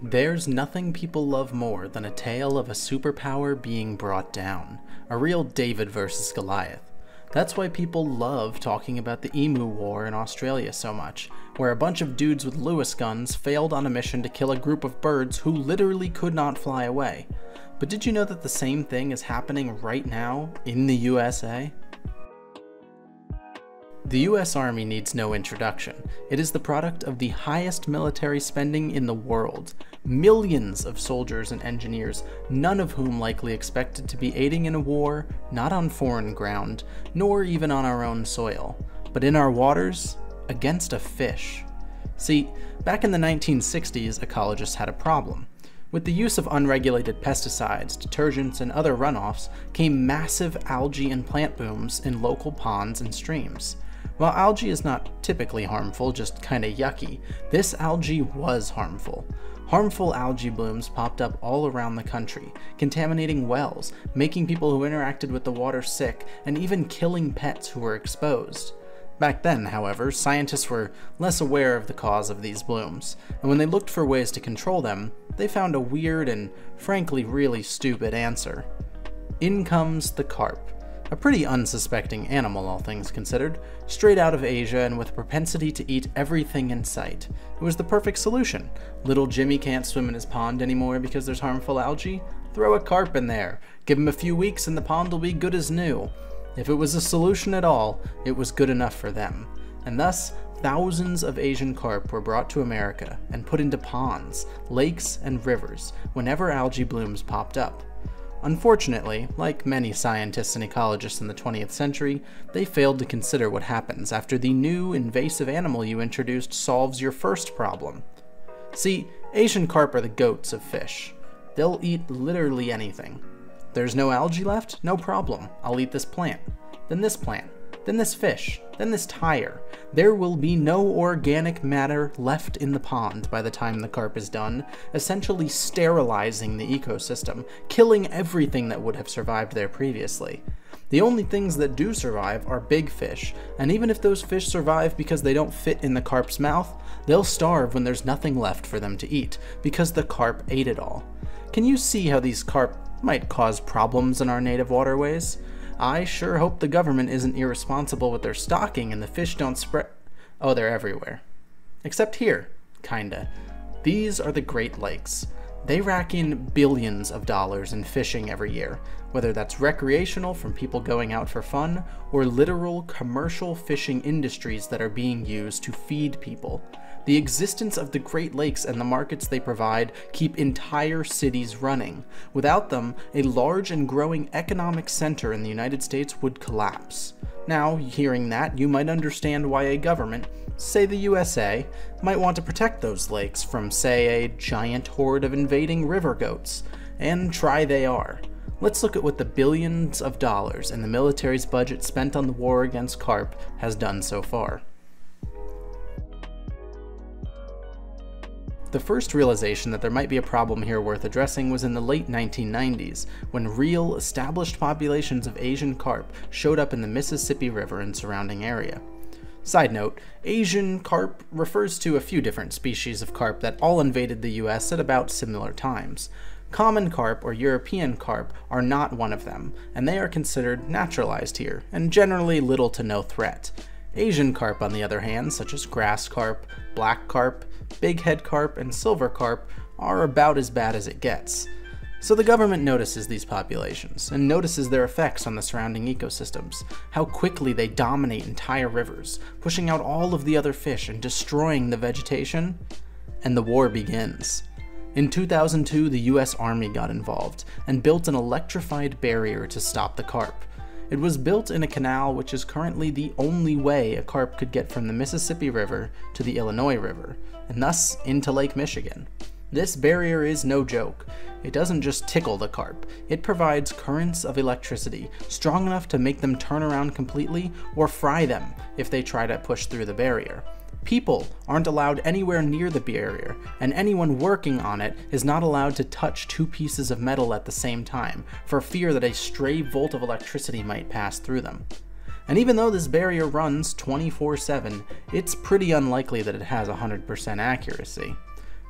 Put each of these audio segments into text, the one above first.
There's nothing people love more than a tale of a superpower being brought down. A real David versus Goliath. That's why people love talking about the Emu War in Australia so much, where a bunch of dudes with Lewis guns failed on a mission to kill a group of birds who literally could not fly away. But did you know that the same thing is happening right now in the USA? The US Army needs no introduction. It is the product of the highest military spending in the world. Millions of soldiers and engineers, none of whom likely expected to be aiding in a war, not on foreign ground, nor even on our own soil, but in our waters, against a fish. See, back in the 1960s, ecologists had a problem. With the use of unregulated pesticides, detergents, and other runoffs came massive algae and plant booms in local ponds and streams. While algae is not typically harmful, just kinda yucky, this algae was harmful. Harmful algae blooms popped up all around the country, contaminating wells, making people who interacted with the water sick, and even killing pets who were exposed. Back then, however, scientists were less aware of the cause of these blooms, and when they looked for ways to control them, they found a weird and, frankly, really stupid answer. In comes the carp. A pretty unsuspecting animal, all things considered, straight out of Asia and with a propensity to eat everything in sight. It was the perfect solution. Little Jimmy can't swim in his pond anymore because there's harmful algae? Throw a carp in there. Give him a few weeks and the pond will be good as new. If it was a solution at all, it was good enough for them. And thus, thousands of Asian carp were brought to America and put into ponds, lakes, and rivers whenever algae blooms popped up. Unfortunately, like many scientists and ecologists in the 20th century, they failed to consider what happens after the new invasive animal you introduced solves your first problem. See, Asian carp are the goats of fish. They'll eat literally anything. There's no algae left? No problem. I'll eat this plant, then this fish, then this tire. There will be no organic matter left in the pond by the time the carp is done, essentially sterilizing the ecosystem, killing everything that would have survived there previously. The only things that do survive are big fish, and even if those fish survive because they don't fit in the carp's mouth, they'll starve when there's nothing left for them to eat, because the carp ate it all. Can you see how these carp might cause problems in our native waterways? I sure hope the government isn't irresponsible with their stocking and the fish don't spread. Oh, they're everywhere. Except here, kinda. These are the Great Lakes. They rack in billions of dollars in fishing every year, whether that's recreational from people going out for fun, or literal commercial fishing industries that are being used to feed people. The existence of the Great Lakes and the markets they provide keep entire cities running. Without them, a large and growing economic center in the United States would collapse. Now, hearing that, you might understand why a government, say the USA, might want to protect those lakes from, say, a giant horde of invading river goats. And try they are. Let's look at what the billions of dollars in the military's budget spent on the war against carp has done so far. The first realization that there might be a problem here worth addressing was in the late 1990s, when real, established populations of Asian carp showed up in the Mississippi River and surrounding area. Side note, Asian carp refers to a few different species of carp that all invaded the US at about similar times. Common carp or European carp are not one of them, and they are considered naturalized here, and generally little to no threat. Asian carp, on the other hand, such as grass carp, black carp, bighead carp, and silver carp, are about as bad as it gets. So the government notices these populations, and notices their effects on the surrounding ecosystems, how quickly they dominate entire rivers, pushing out all of the other fish and destroying the vegetation, and the war begins. In 2002, the US Army got involved, and built an electrified barrier to stop the carp. It was built in a canal which is currently the only way a carp could get from the Mississippi River to the Illinois River, and thus into Lake Michigan. This barrier is no joke. It doesn't just tickle the carp, it provides currents of electricity strong enough to make them turn around completely or fry them if they try to push through the barrier. People aren't allowed anywhere near the barrier, and anyone working on it is not allowed to touch two pieces of metal at the same time, for fear that a stray volt of electricity might pass through them. And even though this barrier runs 24/7, it's pretty unlikely that it has 100% accuracy.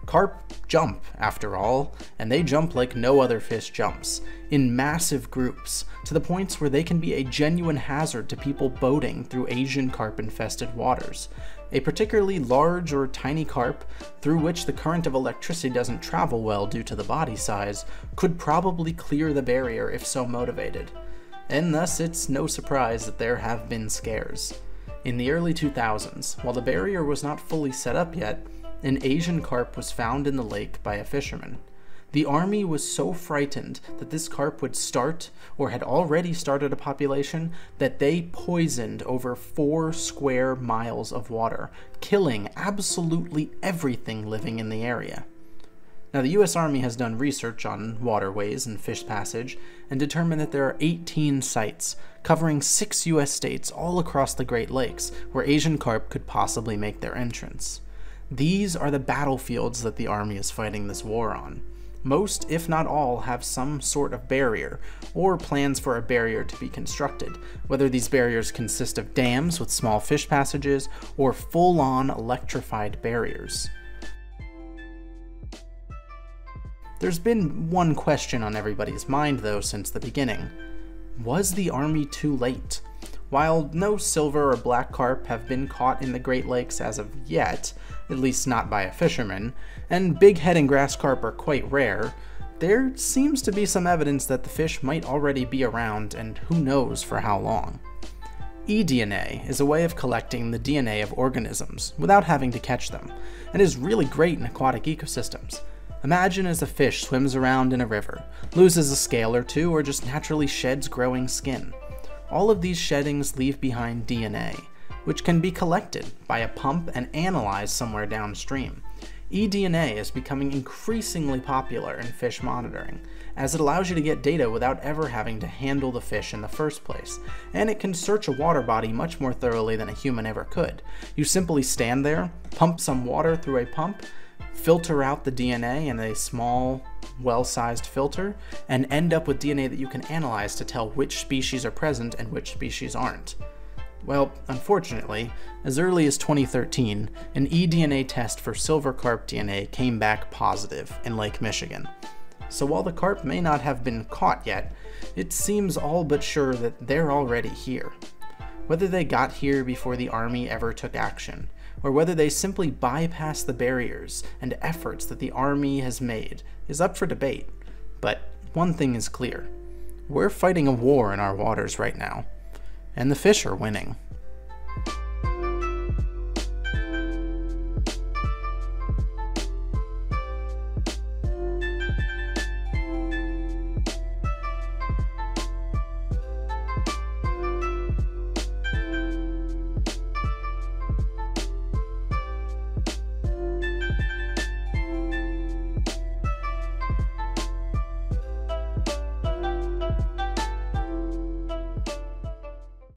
Carp jump, after all, and they jump like no other fish jumps, in massive groups, to the points where they can be a genuine hazard to people boating through Asian carp-infested waters. A particularly large or tiny carp, through which the current of electricity doesn't travel well due to the body size, could probably clear the barrier if so motivated. And thus it's no surprise that there have been scares. In the early 2000s, while the barrier was not fully set up yet, an Asian carp was found in the lake by a fisherman. The army was so frightened that this carp would start, or had already started a population, that they poisoned over 4 square miles of water, killing absolutely everything living in the area. Now, the US Army has done research on waterways and fish passage and determined that there are 18 sites covering 6 US states all across the Great Lakes where Asian carp could possibly make their entrance. These are the battlefields that the Army is fighting this war on. Most, if not all, have some sort of barrier, or plans for a barrier to be constructed, whether these barriers consist of dams with small fish passages, or full-on electrified barriers. There's been one question on everybody's mind, though, since the beginning. Was the Army too late? While no silver or black carp have been caught in the Great Lakes as of yet, at least not by a fisherman, and big head and grass carp are quite rare, there seems to be some evidence that the fish might already be around, and who knows for how long. eDNA is a way of collecting the DNA of organisms without having to catch them, and is really great in aquatic ecosystems. Imagine as a fish swims around in a river, loses a scale or two, or just naturally sheds growing skin. All of these sheddings leave behind DNA, which can be collected by a pump and analyzed somewhere downstream. eDNA is becoming increasingly popular in fish monitoring, as it allows you to get data without ever having to handle the fish in the first place, and it can search a water body much more thoroughly than a human ever could. You simply stand there, pump some water through a pump, filter out the DNA in a small, well-sized filter, and end up with DNA that you can analyze to tell which species are present and which species aren't. Well, unfortunately, as early as 2013, an eDNA test for silver carp DNA came back positive in Lake Michigan. So while the carp may not have been caught yet, it seems all but sure that they're already here. Whether they got here before the Army ever took action, or whether they simply bypass the barriers and efforts that the Army has made, is up for debate. But one thing is clear: we're fighting a war in our waters right now, and the fish are winning.